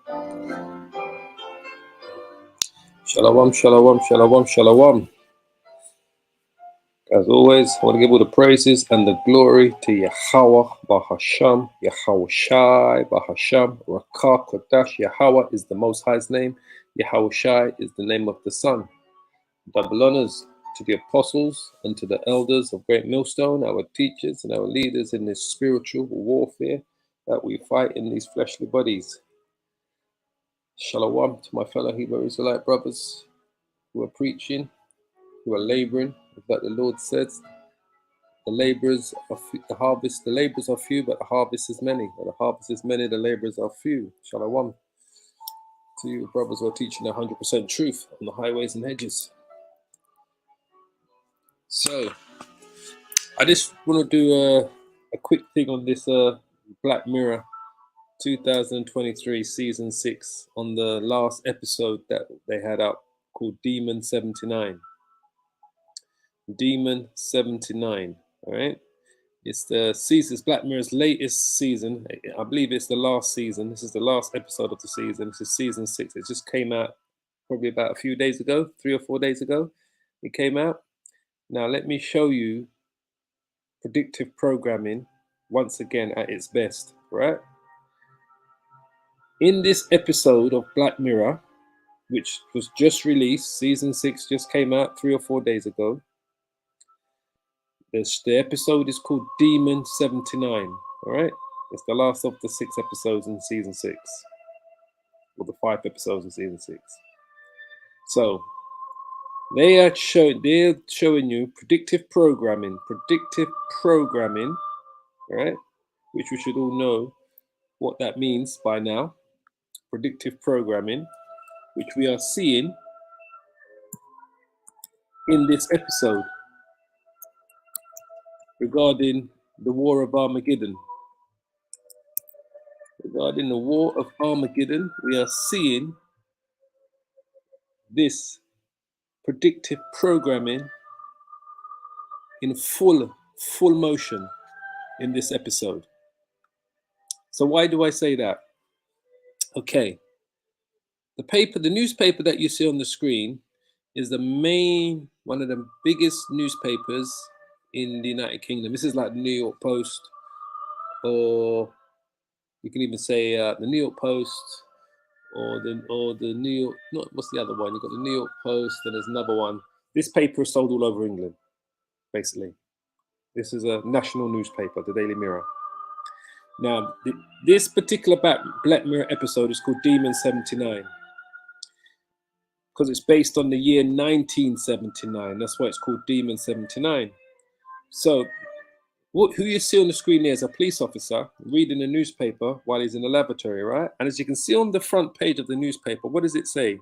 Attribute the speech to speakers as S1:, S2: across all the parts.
S1: Shalom, shalom, shalom, shalom. As always, I want to give all the praises and the glory to Yahweh Bahasham, Yahweh Shai Bahasham, Rakah Kodash. Yahweh is the Most High's name. Yahweh Shai is the name of the Son. Double honors to the apostles and to the elders of Great Millstone, our teachers and our leaders in this spiritual warfare that we fight in these fleshly bodies. Shalom to my fellow Hebrew Israelite brothers who are preaching, who are laboring, but the Lord says, the laborers are the harvest. The laborers are few, but the harvest is many. Or the harvest is many, the laborers are few. Shalom to you, brothers who are teaching 100% truth on the highways and hedges. So, I just want to do a quick thing on this Black Mirror 2023 season 6 on the last episode that they had up called Demon 79. Demon 79, all right? It's the season, it's Black Mirror's latest season. I believe it's the last season. This is the last episode of the season. This is season 6. It just came out probably about a few days ago, 3 or 4 days ago. It came out. Now let me show you predictive programming once again at its best, right? In this episode of Black Mirror, which was just released, season 6 just came out 3 or 4 days ago. The episode is called Demon 79, all right? It's the last of the 6 episodes in season 6, or the 5 episodes in season 6. So they're showing you predictive programming, right? Which we should all know what that means by now. Predictive programming, which we are seeing in this episode regarding the War of Armageddon. Regarding the War of Armageddon, we are seeing this predictive programming in full motion in this episode. So why do I say that? Okay, the newspaper that you see on the screen is one of the biggest newspapers in the United Kingdom. This is like the New York Post, or you can even say the New York Post, or the New York, what's the other one? You've got the New York Post, and there's another one. This paper is sold all over England, basically. This is a national newspaper, the Daily Mirror. Now, this particular Black Mirror episode is called Demon 79 because it's based on the year 1979. That's why it's called Demon 79. So, who you see on the screen there is a police officer reading a newspaper while he's in the lavatory, right? And as you can see on the front page of the newspaper, what does it say?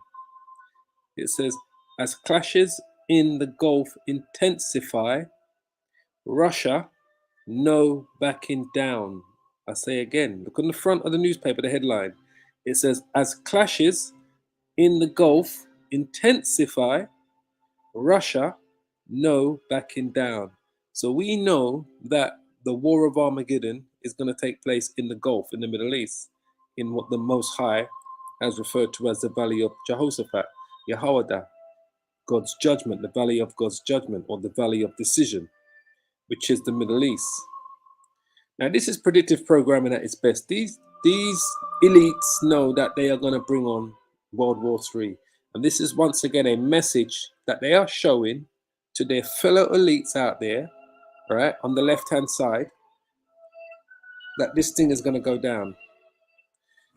S1: It says, as clashes in the Gulf intensify, Russia, no backing down. I say again, look on the front of the newspaper, the headline. It says, as clashes in the Gulf intensify, Russia, no backing down. So we know that the War of Armageddon is going to take place in the Gulf, in the Middle East, in what the Most High has referred to as the Valley of Jehoshaphat, Yahweh, God's judgment, the Valley of God's judgment, or the Valley of Decision, which is the Middle East. Now, this is predictive programming at its best. These elites know that they are going to bring on World War III. And this is once again a message that they are showing to their fellow elites out there, right, on the left-hand side, that this thing is going to go down.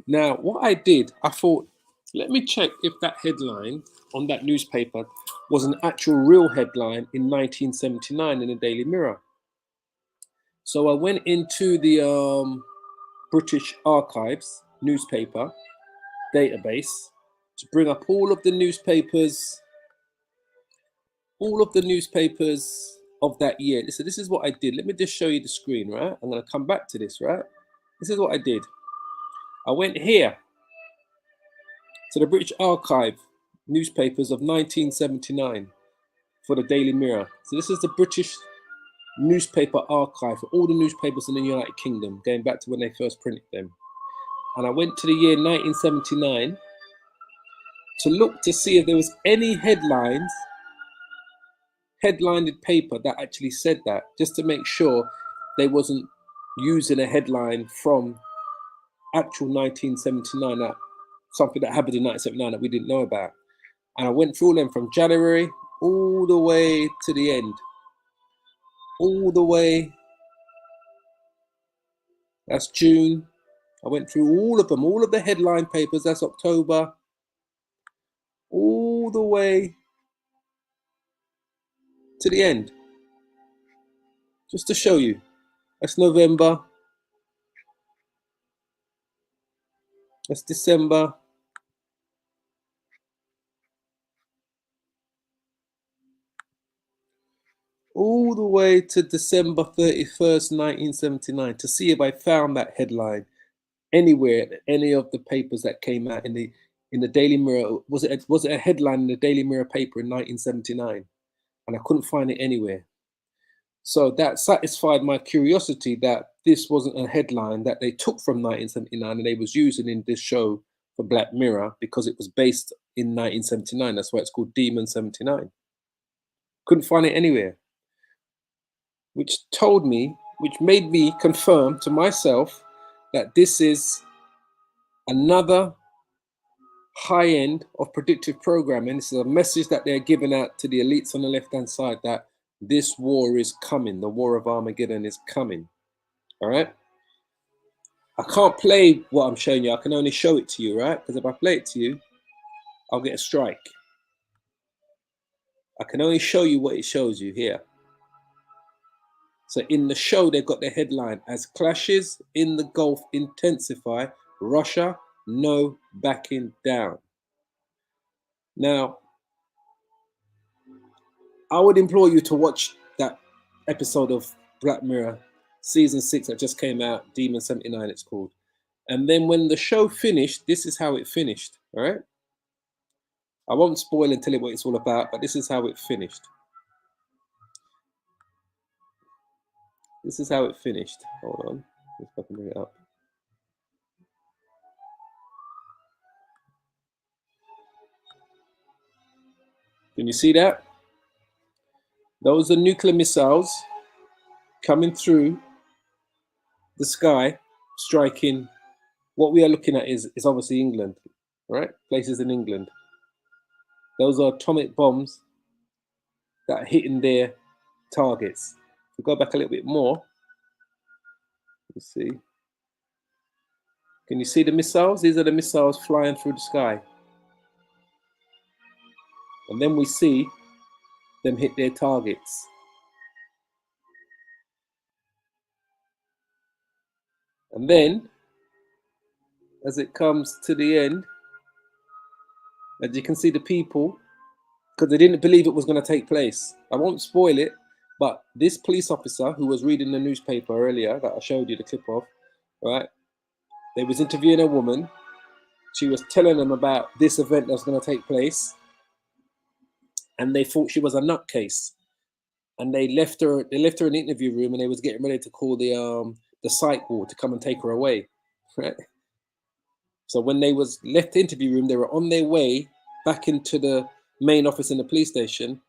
S1: Now, what I did, I thought, let me check if that headline on that newspaper was an actual real headline in 1979 in the Daily Mirror. So I went into the British Archives newspaper database to bring up all of the newspapers of that year. So this is what I did. Let me just show you the screen, right? I'm going to come back to this, right? This is what I did. I went here to the British Archive newspapers of 1979 for the Daily Mirror. So this is the British newspaper archive for all the newspapers in the United Kingdom, going back to when they first printed them. and I went to the year 1979 to look to see if there was any headlined paper that actually said that, just to make sure they wasn't using a headline from actual 1979, that something that happened in 1979 that we didn't know about. And I went through them from January all the way to the end, all the way, that's June. I went through all of them, all of the headline papers, that's October, all the way to the end, just to show you. That's November, that's December, all the way to December 31st, 1979, to see if I found that headline anywhere in any of the papers that came out in the Daily Mirror. Was it a headline in the Daily Mirror paper in 1979? And I couldn't find it anywhere. So that satisfied my curiosity that this wasn't a headline that they took from 1979 and they was using in this show for Black Mirror, because it was based in 1979. That's why it's called Demon 79. Couldn't find it anywhere, which made me confirm to myself that this is another high end of predictive programming. This is a message that they're giving out to the elites on the left hand side, that this war is coming. The war of Armageddon is coming. All right. I can't play what I'm showing you. I can only show it to you, right? Because if I play it to you, I'll get a strike. I can only show you what it shows you here. So in the show, they've got the headline, as clashes in the Gulf intensify, Russia no backing down. Now, I would implore you to watch that episode of Black Mirror, season 6 that just came out, Demon 79 it's called. And then when the show finished, this is how it finished, all right? I won't spoil and tell you what it's all about, but this is how it finished. This is how it finished. Hold on, if I can bring it up. Can you see that? Those are nuclear missiles coming through the sky, striking. What we are looking at is obviously England, right? Places in England. Those are atomic bombs that are hitting their targets. If we go back a little bit more, let's see. Can you see the missiles? These are the missiles flying through the sky. And then we see them hit their targets. And then, as it comes to the end, as you can see the people, because they didn't believe it was going to take place. I won't spoil it, but this police officer who was reading the newspaper earlier that I showed you the clip of, right? They was interviewing a woman. She was telling them about this event that was going to take place, and they thought she was a nutcase. And they left her in the interview room, and they was getting ready to call the psych ward to come and take her away, right? So when they was left the interview room, they were on their way back into the main office in the police station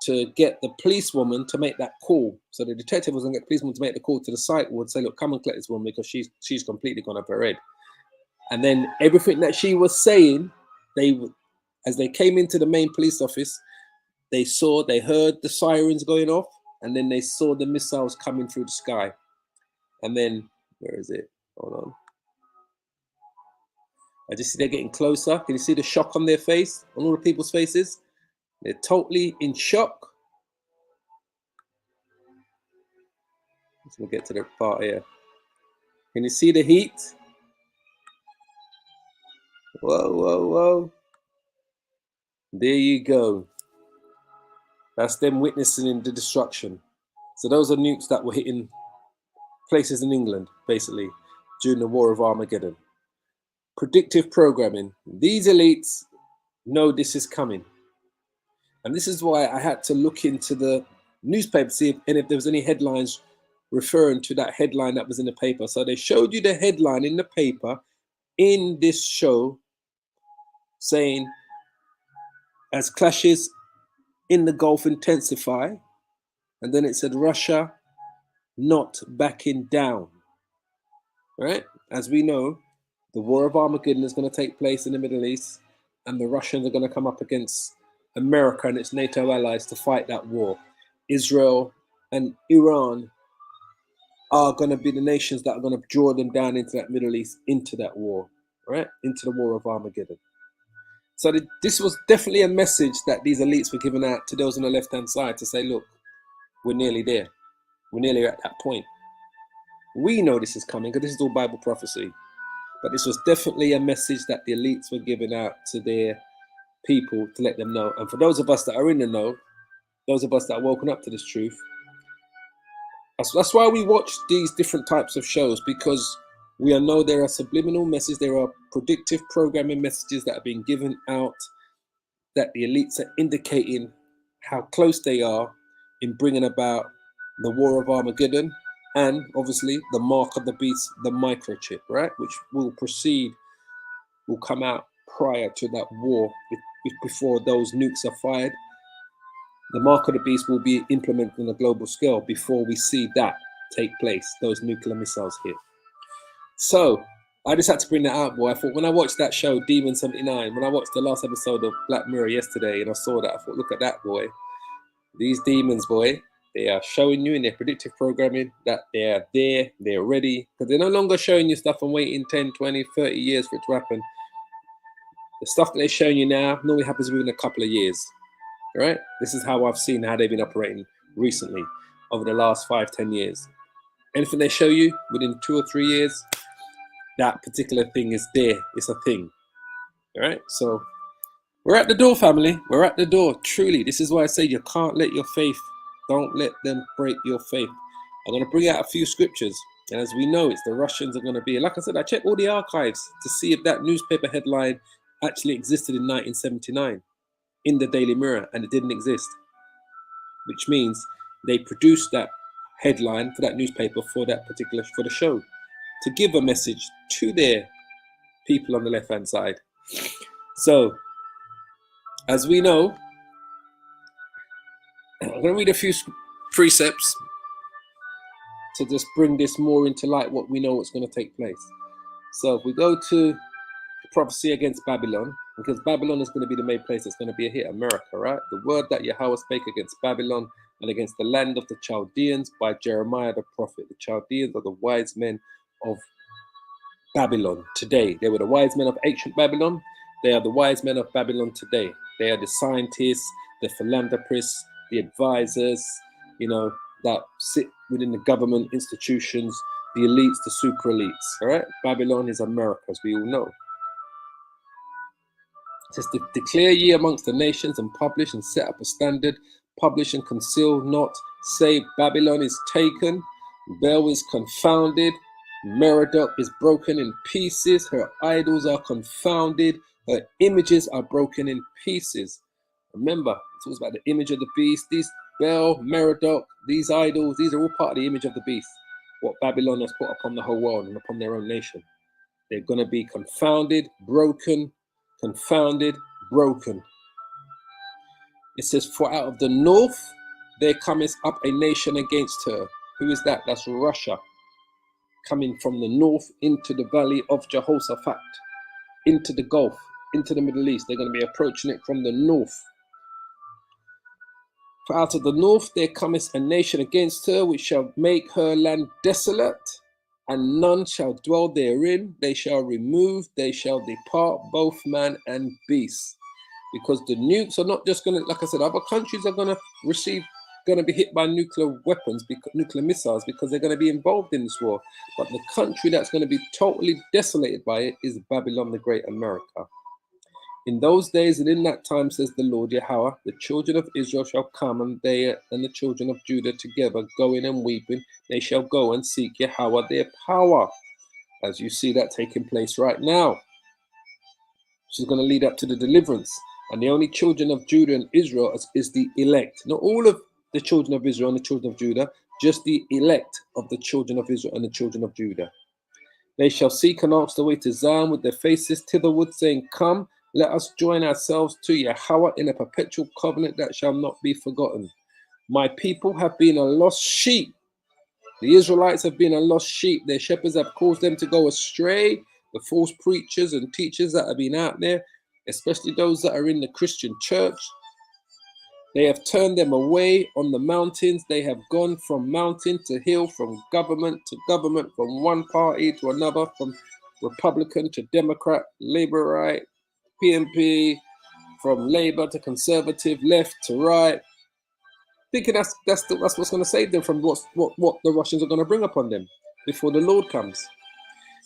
S1: to get the policewoman to make that call. So the detective was going to get the policewoman to make the call to the psych ward, say, look, come and collect this woman because she's completely gone up her head. And then everything that she was saying, as they came into the main police office, they heard the sirens going off, and then they saw the missiles coming through the sky. And then, where is it? Hold on. I just see they're getting closer. Can you see the shock on their face, on all the people's faces? They're totally in shock. Let's get to the part here. Can you see the heat? Whoa, whoa, whoa. There you go. That's them witnessing the destruction. So those are nukes that were hitting places in England, basically, during the War of Armageddon. Predictive programming. These elites know this is coming. And this is why I had to look into the newspaper, see if there was any headlines referring to that headline that was in the paper. So they showed you the headline in the paper in this show saying, as clashes in the Gulf intensify, and then it said Russia not backing down, right? As we know, the War of Armageddon is going to take place in the Middle East, and the Russians are going to come up against America and its NATO allies to fight that war. Israel and Iran are going to be the nations that are going to draw them down into that Middle East, into that war, right? Into the War of Armageddon. So this was definitely a message that these elites were giving out to those on the left-hand side to say, look, we're nearly there. We're nearly at that point. We know this is coming because this is all Bible prophecy. But this was definitely a message that the elites were giving out to their people to let them know. And for those of us that are in the know, those of us that are woken up to this truth, that's why we watch these different types of shows, because we know there are subliminal messages, there are predictive programming messages that are being given out, that the elites are indicating how close they are in bringing about the War of Armageddon, and obviously the mark of the beast, the microchip, right, which will come out prior to that war, before those nukes are fired. The mark of the beast will be implemented on a global scale before we see that take place, those nuclear missiles hit. So I just had to bring that out, boy. I thought when I watched that show, Demon 79, when I watched the last episode of Black Mirror yesterday and I saw that, I thought, look at that, boy. These demons, boy, they are showing you in their predictive programming that they are there, they're ready, because they're no longer showing you stuff and waiting 10, 20, 30 years for it to happen. The stuff that they're showing you now normally happens within a couple of years. Right? This is how I've seen how they've been operating recently over the last 5-10 years. Anything they show you within 2 or 3 years, that particular thing is there. It's a thing. All right? So we're at the door, family. We're at the door. Truly, this is why I say you can't let your faith, don't let them break your faith. I'm going to bring out a few scriptures. And as we know, it's the Russians are going to be. Like I said, I checked all the archives to see if that newspaper headline actually existed in 1979. In the Daily Mirror, and it didn't exist, which means they produced that headline for that newspaper for the show, to give a message to their people on the left hand side. So as we know, I'm going to read a few precepts to just bring this more into light, what we know what's going to take place. So if we go to prophecy against Babylon, because Babylon is going to be the main place that's going to be a hit, America, right? The word that Yahweh spake against Babylon and against the land of the Chaldeans by Jeremiah the prophet. The Chaldeans are the wise men of Babylon today. They were the wise men of ancient Babylon. They are the wise men of Babylon today. They are the scientists, the philanthropists, the advisors, that sit within the government institutions, the elites, the super elites, all right? Babylon is America, as we all know. It says, declare ye amongst the nations and publish and set up a standard, publish and conceal not, say Babylon is taken, Bel is confounded, Merodach is broken in pieces, her idols are confounded, her images are broken in pieces. Remember, it talks about the image of the beast. These Bel, Merodach, these idols, these are all part of the image of the beast, what Babylon has put upon the whole world and upon their own nation. They're going to be confounded, broken, confounded, broken. It says, for out of the north there cometh up a nation against her. Who is that? That's Russia. Coming from the north into the valley of Jehoshaphat, into the Gulf, into the Middle East. They're going to be approaching it from the north. For out of the north there cometh a nation against her, which shall make her land desolate, and none shall dwell therein. They shall remove, they shall depart, both man and beast. Because the nukes are not just going to, like I said, other countries are going to be hit by nuclear weapons, nuclear missiles, because they're going to be involved in this war. But the country that's going to be totally desolated by it is Babylon the Great, America. In those days and in that time, says the Lord Yahweh, the children of Israel shall come, and they and the children of Judah together, going and weeping. They shall go and seek Yahweh their power. As you see that taking place right now, which is going to lead up to the deliverance. And the only children of Judah and Israel is the elect. Not all of the children of Israel and the children of Judah, just the elect of the children of Israel and the children of Judah. They shall seek and ask the way to Zion with their faces thitherward, saying, Come, let us join ourselves to Yahweh in a perpetual covenant that shall not be forgotten. My people have been a lost sheep. The Israelites have been a lost sheep. Their shepherds have caused them to go astray. The false preachers and teachers that have been out there, especially those that are in the Christian church, they have turned them away on the mountains. They have gone from mountain to hill, from government to government, from one party to another, from Republican to Democrat, Labourite, PNP, from Labour to Conservative, left to right, thinking that's what's going to save them from what the Russians are going to bring upon them before the Lord comes.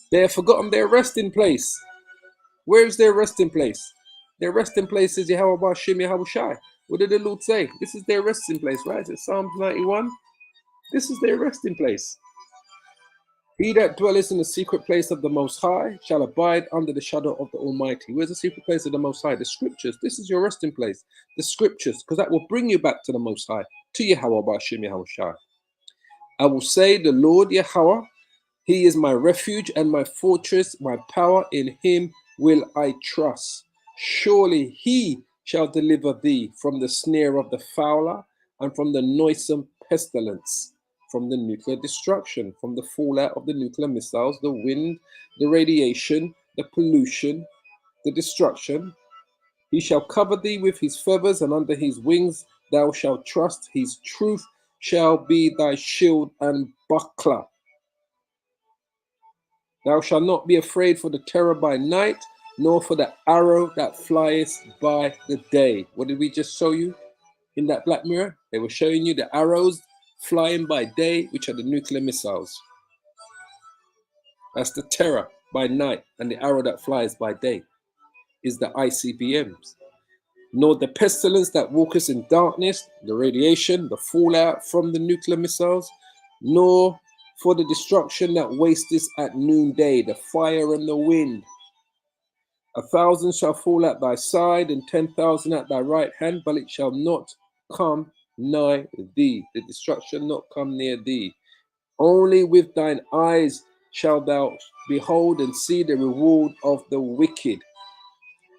S1: They have forgotten their resting place. Where is their resting place? Their resting place is Yahweh Shem Yahweh Shai. What did the Lord say? This is their resting place, right? It's Psalms 91. This is their resting place. He that dwelleth in the secret place of the Most High shall abide under the shadow of the Almighty. Where's the secret place of the Most High? The scriptures. This is your resting place. The scriptures, because that will bring you back to the Most High, to Yahweh Shem Yahweh Shai. I will say, the Lord Yahweh, He is my refuge and my fortress, my power. In Him will I trust. Surely He shall deliver thee from the snare of the fowler and from the noisome pestilence, from the nuclear destruction, from the fallout of the nuclear missiles, the wind, the radiation, the pollution, the destruction. He shall cover thee with his feathers, and under his wings thou shalt trust. His truth shall be thy shield and buckler. Thou shalt not be afraid for the terror by night, nor for the arrow that flieth by the day. What did we just show you in that Black Mirror? They were showing you the arrows flying by day, which are the nuclear missiles. That's the terror by night, and the arrow that flies by day is the ICBMs. Nor the pestilence that walketh in darkness, the radiation, the fallout from the nuclear missiles, nor for the destruction that wasteth at noonday, the fire and the wind. 1,000 shall fall at thy side, and 10,000 at thy right hand, but it shall not come nigh thee. The destruction not come near thee. Only with thine eyes shalt thou behold and see the reward of the wicked.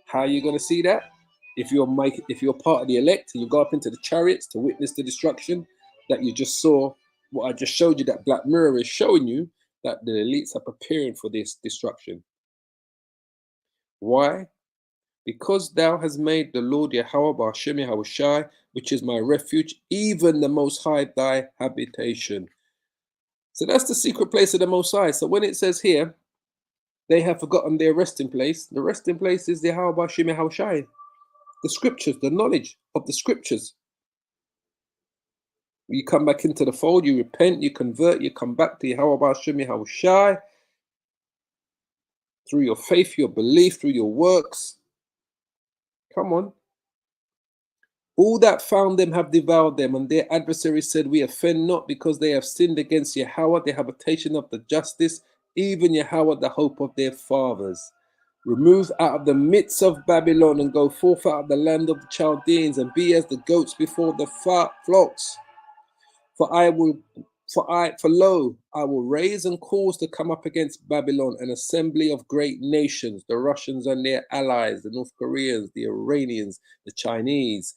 S1: How are you going to see that? If you're part of the elect and you go up into the chariots to witness the destruction that you just saw, what I just showed you, that Black Mirror is showing you that the elites are preparing for this destruction. Why? Because thou hast made the Lord Yahweh Ba'ashem Yahweh Shai, which is my refuge, even the Most High thy habitation. So that's the secret place of the Most High. So when it says here, they have forgotten their resting place, the resting place is the Yahweh Ba'ashem Yahweh Shai. The scriptures, the knowledge of the scriptures. You come back into the fold, you repent, you convert, you come back to Yahweh Ba'ashem Yahweh Shai through your faith, your belief, through your works. Come on. All that found them have devoured them, and their adversaries said, we offend not, because they have sinned against Yahweh, the habitation of the justice, even Yahweh, the hope of their fathers. Remove out of the midst of Babylon, and go forth out of the land of the Chaldeans, and be as the goats before the flocks. For lo, I will raise and cause to come up against Babylon an assembly of great nations, the Russians and their allies, the North Koreans, the Iranians, the Chinese,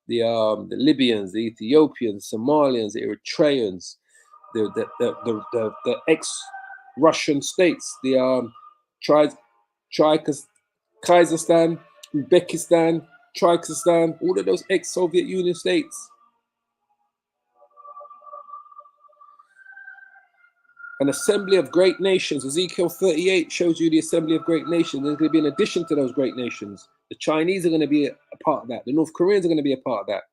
S1: the Libyans, the Ethiopians, Somalians, the Eritreans, the ex-Russian states, the Kazakhstan, Uzbekistan, Kyrgyzstan, all of those ex-Soviet Union states. An assembly of great nations. Ezekiel 38 shows you the assembly of great nations. There's going to be an addition to those great nations. The Chinese are going to be a part of that. The North Koreans are going to be a part of that.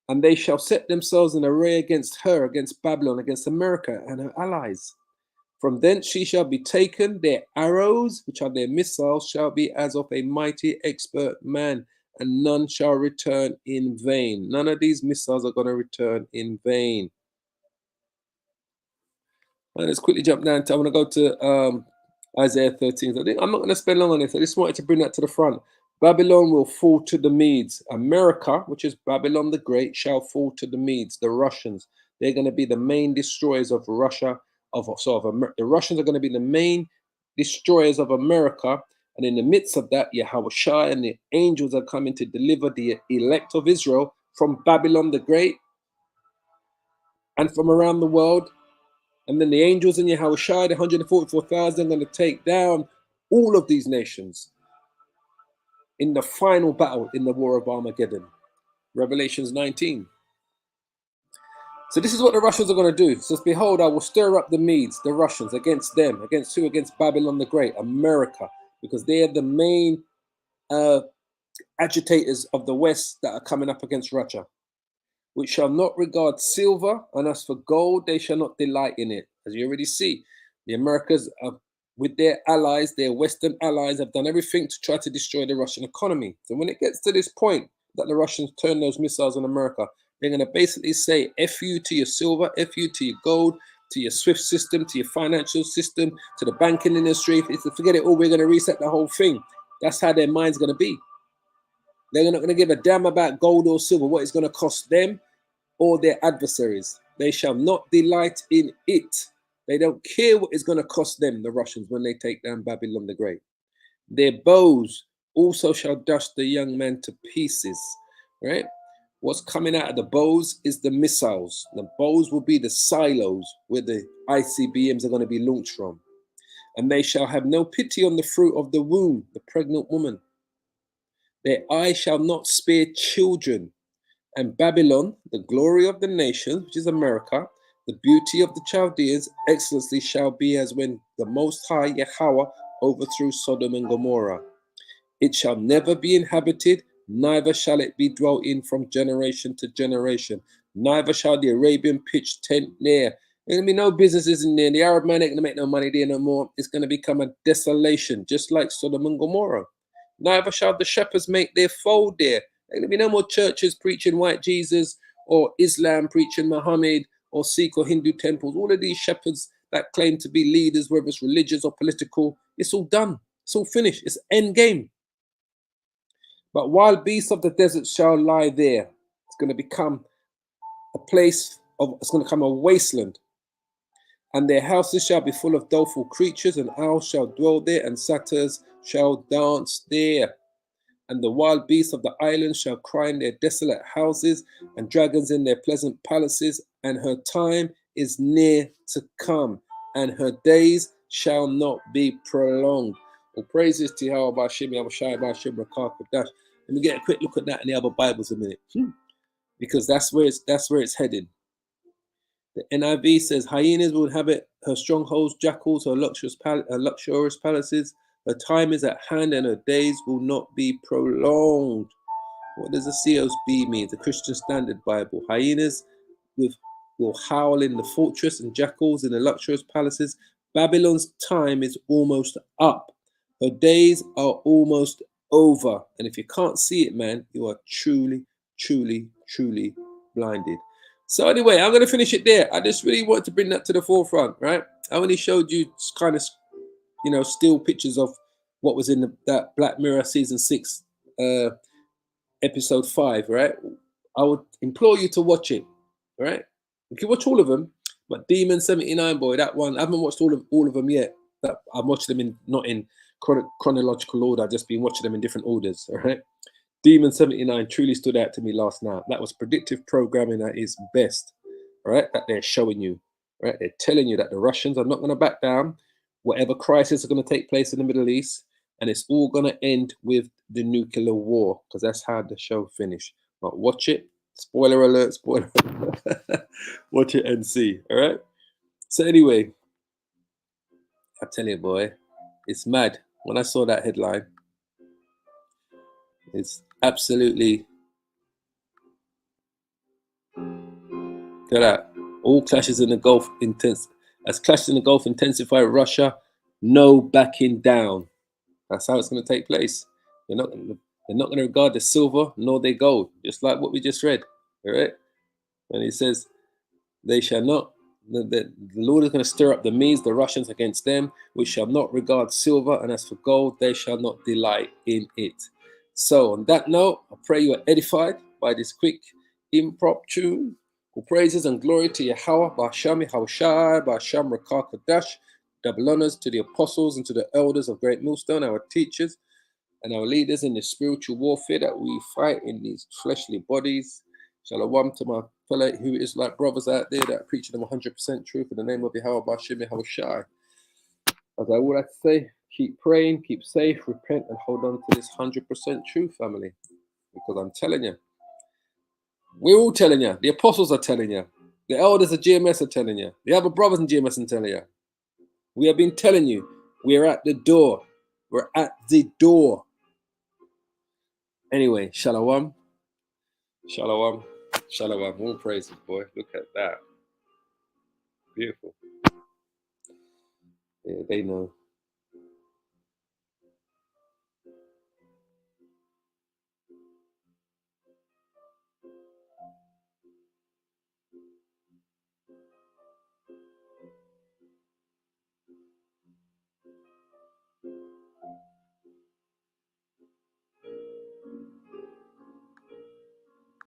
S1: And they shall set themselves in array against her, against Babylon, against America and her allies. From thence she shall be taken. Their arrows, which are their missiles, shall be as of a mighty expert man, and none shall return in vain. None of these missiles are going to return in vain. And let's quickly jump down to, I want to go to Isaiah 13. I think I'm not going to spend long on this. I just wanted to bring that to the front. Babylon will fall to the Medes. America, which is Babylon the Great, shall fall to the Medes, the Russians. They're going to be the main destroyers of Russia The Russians are going to be the main destroyers of America. And in the midst of that, Yahushua and the angels are coming to deliver the elect of Israel from Babylon the Great and from around the world. And then the angels and Yahushua, the 144,000, are going to take down all of these nations in the final battle in the War of Armageddon. Revelations 19. So this is what the Russians are going to do. It says, behold, I will stir up the Medes, the Russians, against them. Against who? Against Babylon the Great, America. Because they are the main agitators of the West that are coming up against Russia. Which shall not regard silver, and as for gold, they shall not delight in it. As you already see, the Americans, with their allies, their Western allies, have done everything to try to destroy the Russian economy. So when it gets to this point that the Russians turn those missiles on America, they're going to basically say, F you to your silver, F you to your gold, to your SWIFT system, to your financial system, to the banking industry. Forget it all, we're going to reset the whole thing. That's how their mind's going to be. They're not going to give a damn about gold or silver, what it's going to cost them or their adversaries. They shall not delight in it. They don't care what it's going to cost them, the Russians, when they take down Babylon the Great. Their bows also shall dash the young man to pieces, right? What's coming out of the bows is the missiles. The bows will be the silos where the ICBMs are going to be launched from. And they shall have no pity on the fruit of the womb, the pregnant woman. Their eye shall not spare children. And Babylon, the glory of the nations, which is America, the beauty of the Chaldeans, excellency shall be as when the Most High Yahweh overthrew Sodom and Gomorrah. It shall never be inhabited, neither shall it be dwelt in from generation to generation. Neither shall the Arabian pitch tent there. There's going to be no businesses in there. The Arab man ain't going to make no money there no more. It's going to become a desolation, just like Sodom and Gomorrah. Neither shall the shepherds make their fold there. There going to be no more churches preaching white Jesus or Islam preaching Muhammad or Sikh or Hindu temples. All of these shepherds that claim to be leaders, whether it's religious or political, it's all done. It's all finished. It's end game. But wild beasts of the desert shall lie there. It's going to become a place of, it's going to become a wasteland. And their houses shall be full of doleful creatures, and owls shall dwell there, and satyrs shall dance there. And the wild beasts of the islands shall cry in their desolate houses, and dragons in their pleasant palaces. And her time is near to come, and her days shall not be prolonged. Well, praises to Yahweh Bashim, Yahweh Shai Bashim, Rakah Kodash. Let me get a quick look at that in the other Bibles a minute, because that's where it's heading. The NIV says, hyenas will inhabit her strongholds, jackals, her luxurious palaces. Her time is at hand, and her days will not be prolonged. What does the COSB mean? The Christian Standard Bible. Hyenas will howl in the fortress, and jackals in the luxurious palaces. Babylon's time is almost up. Her days are almost over. And if you can't see it, man, you are truly, truly, truly blinded. So anyway, I'm going to finish it there. I just really want to bring that to the forefront, right? I only showed you kind of, still pictures of what was in that Black Mirror season 6, episode 5, right? I would implore you to watch it, right? You can watch all of them, but Demon 79, boy, that one, I haven't watched all of them yet. I've watched them not in chronological order. I've just been watching them in different orders, all right? Demon 79 truly stood out to me last night. That was predictive programming at its best, right? That they're showing you, right? They're telling you that the Russians are not going to back down, whatever crisis are going to take place in the Middle East, and it's all going to end with the nuclear war, because that's how the show finished. But watch it. Spoiler alert, spoiler alert. Watch it and see, all right? So anyway, I tell you, boy, it's mad. When I saw that headline, it's absolutely... Look at that. All clashes in the Gulf as clashes in the Gulf intensify, Russia, no backing down. That's how it's going to take place. They're not going to regard the silver nor their gold, just like what we just read. All right? And he says, they shall not, the Lord is going to stir up the Medes, the Russians against them, which shall not regard silver, and as for gold, they shall not delight in it. So on that note, I pray you are edified by this quick impromptu All praises and glory to Yahweh, Ba'asham Yahushai, Ba'asham Rakah Kodash. Double honors to the apostles and to the elders of Great Millstone, our teachers and our leaders in the spiritual warfare that we fight in these fleshly bodies. Shalom to my fellow who is like brothers out there that are preaching them 100% truth in the name of Yahweh, Ba'asham Yahushai. As I would like to say, keep praying, keep safe, repent, and hold on to this 100% truth, family. Because I'm telling you, we're all telling you. The apostles are telling you. The elders of GMS are telling you. The other brothers in GMS are telling you. We have been telling you, we're at the door. We're at the door. Anyway, shalom. Shalom. Shalom. All praises, boy. Look at that. Beautiful. Yeah, they know.